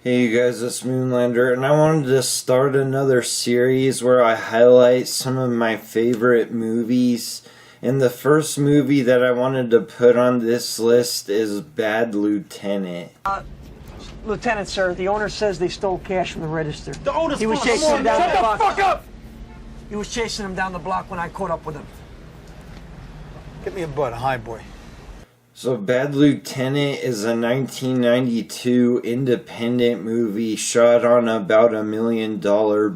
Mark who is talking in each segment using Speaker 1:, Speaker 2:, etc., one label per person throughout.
Speaker 1: Hey you guys, it's Moonlander, and I wanted to start another series where I highlight some of my favorite movies. And the first movie that I wanted to put on this list is Bad Lieutenant.
Speaker 2: Lieutenant, sir, the owner says they stole cash from the register.
Speaker 3: The owner's
Speaker 2: He was
Speaker 3: full of
Speaker 2: chasing him down
Speaker 3: Shut
Speaker 2: the
Speaker 3: the
Speaker 2: block.
Speaker 3: fuck up!
Speaker 2: He was chasing him down the block when I caught up with him.
Speaker 3: Get me a bud, a high boy.
Speaker 1: So Bad Lieutenant is a 1992 independent movie shot on about $1 million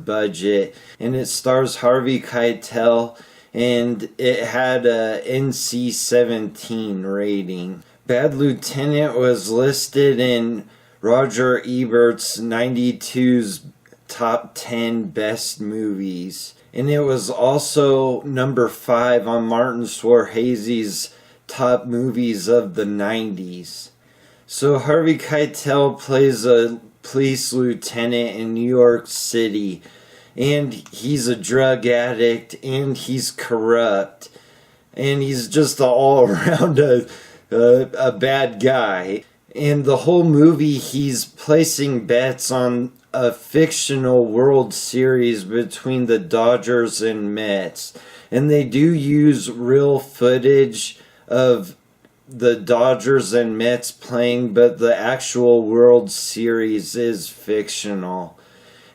Speaker 1: budget, and it stars Harvey Keitel, and it had a NC-17 rating. Bad Lieutenant was listed in Roger Ebert's 92's top 10 best movies, and it was also number 5 on Martin Scorsese's top movies of the 90s. So Harvey Keitel plays a police lieutenant in New York City, and he's a drug addict, and he's corrupt, and he's just all around a bad guy. And the whole movie he's placing bets on a fictional World Series between the Dodgers and Mets, and they do use real footage of the Dodgers and Mets playing, but the actual World Series is fictional.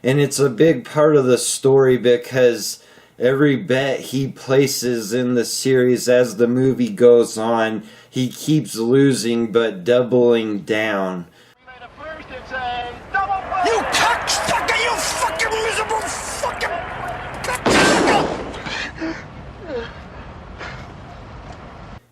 Speaker 1: And it's a big part of the story because every bet he places in the series as the movie goes on, he keeps losing but doubling down.
Speaker 3: You cocksucker! You fucking miserable fucking cocksucker!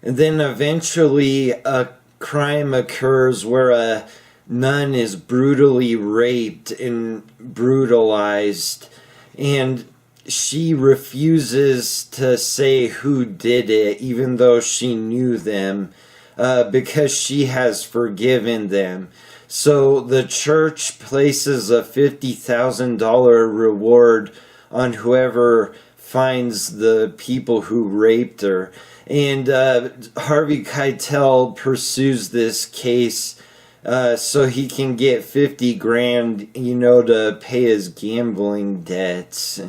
Speaker 1: And then eventually a crime occurs where a nun is brutally raped and brutalized, and she refuses to say who did it even though she knew them, because she has forgiven them. So the church places a $50,000 reward on whoever finds the people who raped her. And Harvey Keitel pursues this case so he can get 50 grand, to pay his gambling debts.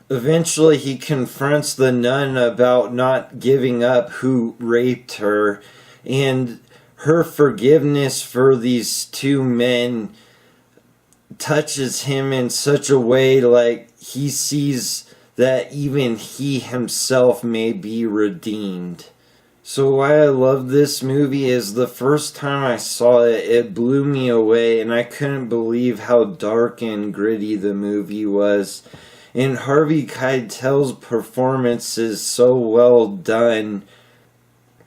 Speaker 1: Eventually he confronts the nun about not giving up who raped her, and her forgiveness for these two men touches him in such a way like he sees that even he himself may be redeemed. So why I love this movie is the first time I saw it, it blew me away, and I couldn't believe how dark and gritty the movie was. And Harvey Keitel's performance is so well done.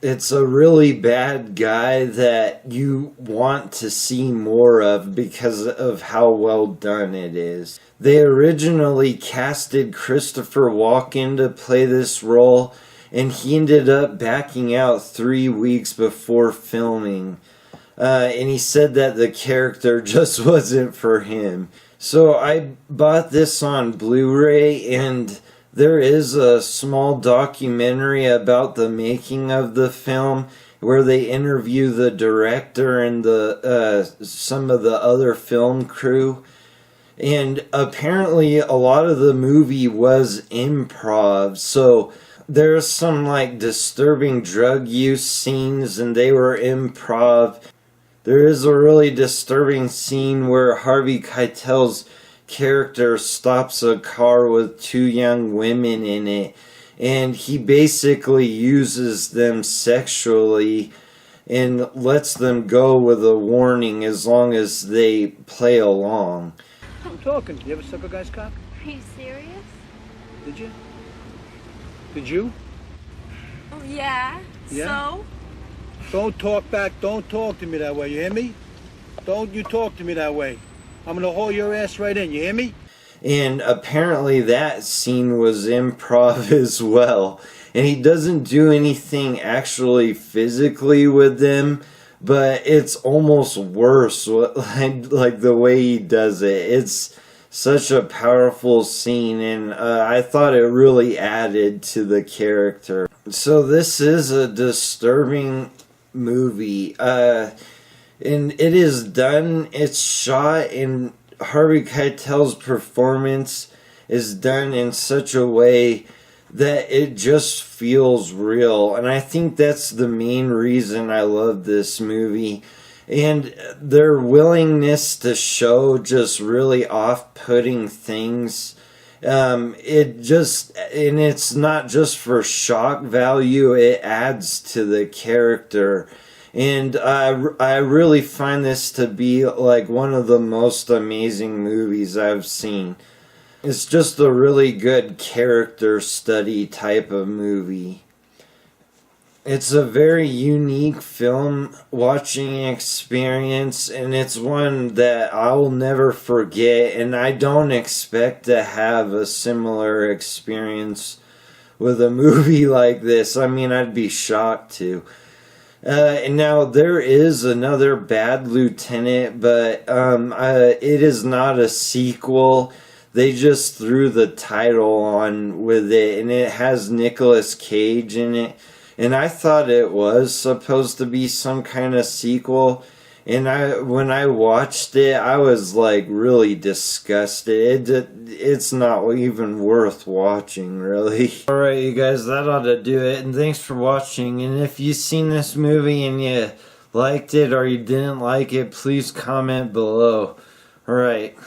Speaker 1: It's a really bad guy that you want to see more of because of how well done it is. They originally casted Christopher Walken to play this role, and he ended up backing out 3 weeks before filming. And he said that the character just wasn't for him. So I bought this on Blu-ray, and there is a small documentary about the making of the film where they interview the director and some of the other film crew. And apparently a lot of the movie was improv, so there's some disturbing drug use scenes and they were improv. There is a really disturbing scene where Harvey Keitel's character stops a car with 2 young women in it, and he basically uses them sexually and lets them go with a warning as long as they play along.
Speaker 3: I'm talking. You ever suck a guy's cock?
Speaker 4: Are you serious?
Speaker 3: Did you? Did you?
Speaker 4: Oh, yeah.
Speaker 3: Yeah?
Speaker 4: So?
Speaker 3: Don't talk back. Don't talk to me that way. You hear me? Don't you talk to me that way. I'm gonna haul your ass right in. You hear me?
Speaker 1: And apparently that scene was improv as well. And he doesn't do anything actually physically with them, but it's almost worse like the way he does it. It's such a powerful scene, and I thought it really added to the character. So this is a disturbing movie. And it is done, it's shot, and Harvey Keitel's performance is done in such a way that it just feels real. And I think that's the main reason I love this movie. And their willingness to show just really off-putting things. And it's not just for shock value, it adds to the character. And I really find this to be like one of the most amazing movies I've seen. It's just a really good character study type of movie. It's a very unique film watching experience, and it's one that I'll never forget, and I don't expect to have a similar experience with a movie like this. I mean, I'd be shocked too. And now there is another Bad Lieutenant, but it is not a sequel. They just threw the title on with it, and it has Nicolas Cage in it. And I thought it was supposed to be some kind of sequel. And when I watched it, I was like really disgusted. It's not even worth watching, really. Alright, you guys, that ought to do it. And thanks for watching. And if you've seen this movie and you liked it or you didn't like it, please comment below. Alright.